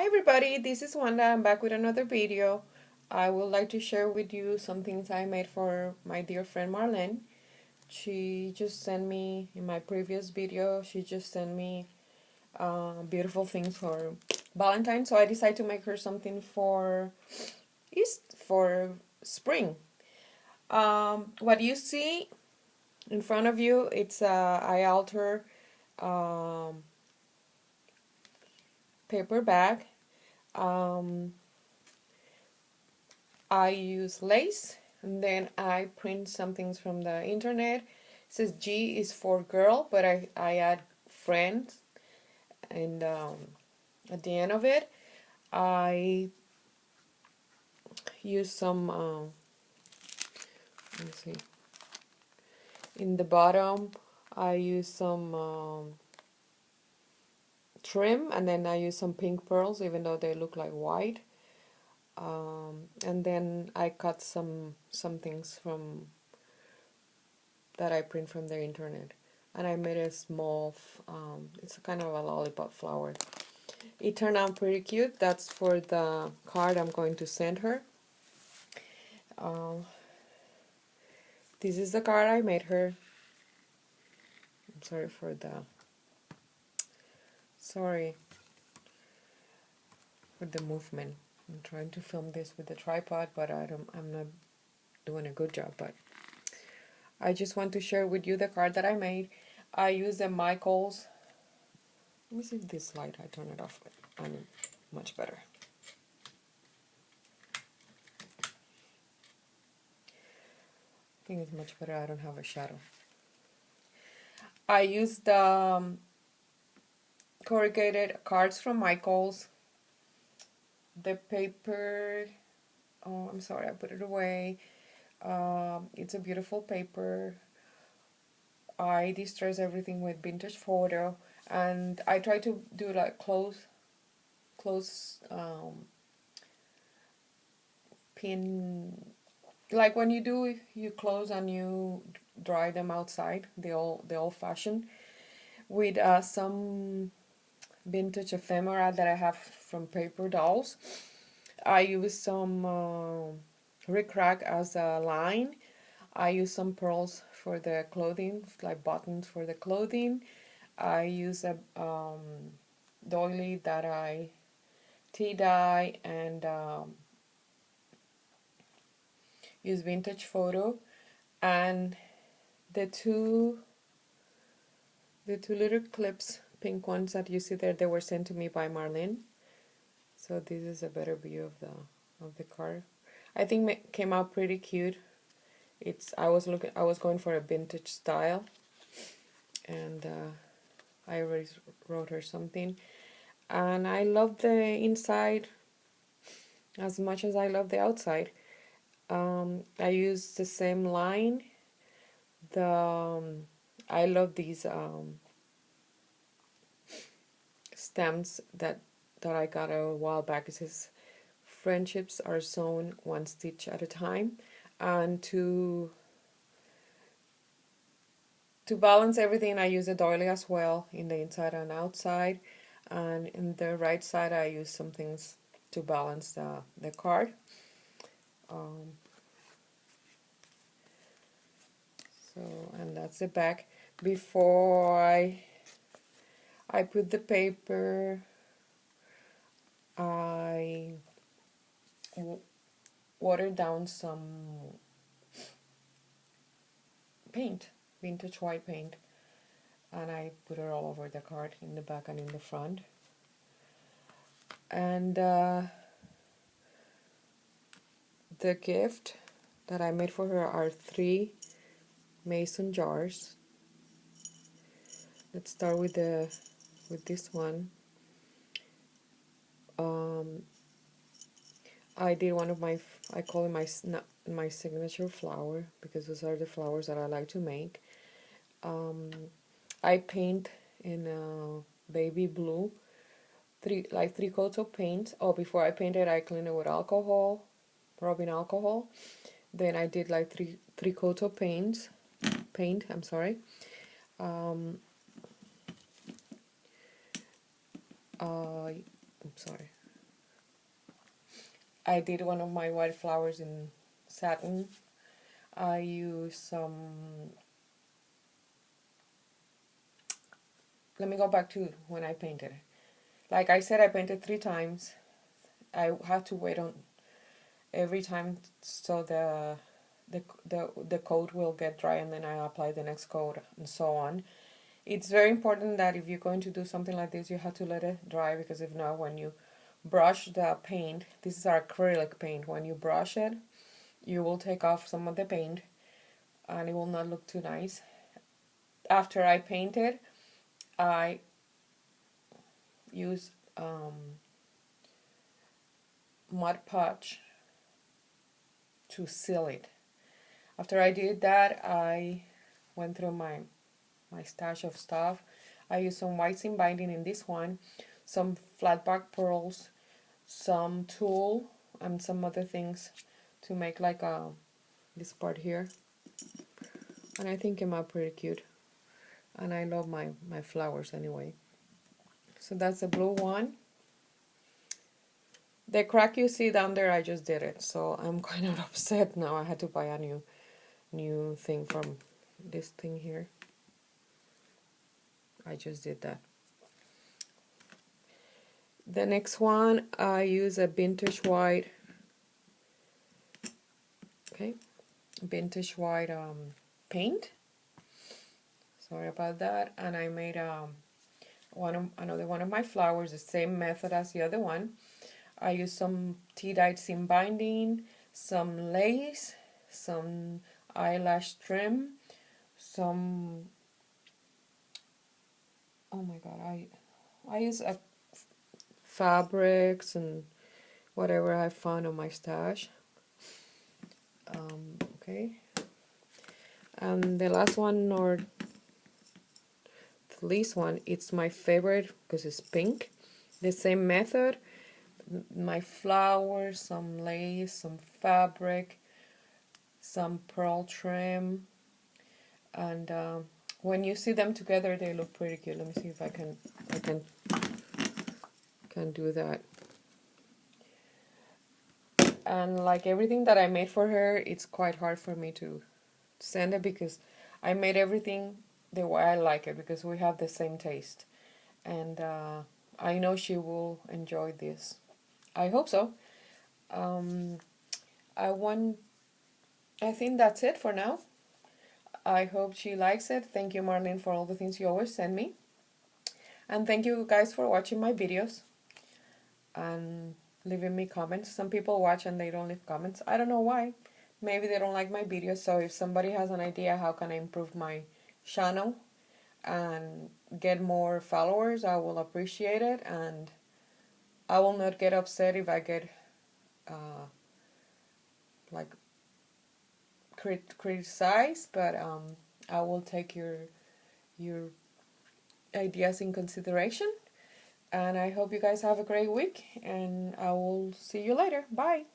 Hi everybody, this is Wanda. I'm back with another video. I would like to share with you some things I made for my dear friend Marlene. She just sent me, in my previous video, she just sent me beautiful things for Valentine's, so I decided to make her something for for spring. What you see in front of you, it's a eye altar um, paper bag. Um, I use lace and then I print some things from the internet. It says G is for girl, but I add friends, and at the end of it I use some let me see, in the bottom I use some trim, and then I use some pink pearls even though they look like white, and then I cut some things from that I print from the internet, and I made a small it's a kind of a lollipop flower. It turned out pretty cute. That's for the card I'm going to send her. This is the card I made her. I'm sorry for the movement. I'm trying to film this with the tripod, but I'm not doing a good job, but I just want to share with you the card that I made. I used the Michaels. Let me see if this light, I turn it off, and much better. I think it's much better. I don't have a shadow. I used the corrugated cards from Michaels. The paper, oh, I'm sorry, I put it away. It's a beautiful paper. I distress everything with vintage photo, and I try to do like close pin, like when you close and you dry them outside, the old fashioned, with some vintage ephemera that I have from paper dolls. I use some rickrack as a line. I use some pearls for the clothing, like buttons for the clothing. I use a doily that I tea dye, and use vintage photo, and the two little clips, pink ones that you see there, they were sent to me by Marlene. So this is a better view of the card. I think it came out pretty cute. I was going for a vintage style, and I already wrote her something, and I love the inside as much as I love the outside. I use the same line. I love these stamps that I got a while back. It says friendships are sewn one stitch at a time, and to balance everything, I use a doily as well in the inside and outside, and in the right side I use some things to balance the card. So, and that's the back. Before I put the paper, I watered down some paint, vintage white paint, and I put it all over the card, in the back and in the front. And the gift that I made for her are 3 mason jars. Let's start with this one. I did one of I call it my signature flower, because those are the flowers that I like to make. I paint in baby blue, three coats of paint. Oh, before I paint it, I clean it with alcohol, rubbing alcohol. Then I did like three coats of paint. I'm sorry. I'm sorry. I did one of my white flowers in satin. I use some, let me go back to when I painted. Like I said, I painted 3 times. I had to wait on every time so the coat will get dry, and then I apply the next coat and so on. It's very important that if you're going to do something like this, you have to let it dry, because if not, when you brush the paint, this is acrylic paint, when you brush it, you will take off some of the paint and it will not look too nice. After I painted, I use Mod Podge to seal it. After I did that, I went through my stash of stuff. I used some white seam binding in this one, some flat back pearls, some tulle, and some other things to make like this part here. And I think it came out pretty cute. And I love my flowers anyway. So that's the blue one. The crack you see down there, I just did it. So I'm kind of upset now. I had to buy a new thing from this thing here. I just did that. The next one, I use a vintage white, okay, vintage white paint. Sorry about that. And I made another one of my flowers, the same method as the other one. I used some tea-dyed seam binding, some lace, some eyelash trim, some, oh my god, I use fabrics and whatever I found on my stash. Okay, and the last one, or the least one, it's my favorite because it's pink. The same method, my flowers, some lace, some fabric, some pearl trim, and when you see them together, they look pretty cute. Let me see if I can do that. And like everything that I made for her, it's quite hard for me to send it, because I made everything the way I like it, because we have the same taste, and I know she will enjoy this. I hope so. I think that's it for now. I hope she likes it. Thank you, Marlene, for all the things you always send me. And thank you guys for watching my videos and leaving me comments. Some people watch and they don't leave comments. I don't know why. Maybe they don't like my videos. So if somebody has an idea how can I improve my channel and get more followers, I will appreciate it. And I will not get upset if I get like criticized, but I will take your ideas in consideration. And I hope you guys have a great week, and I will see you later. Bye.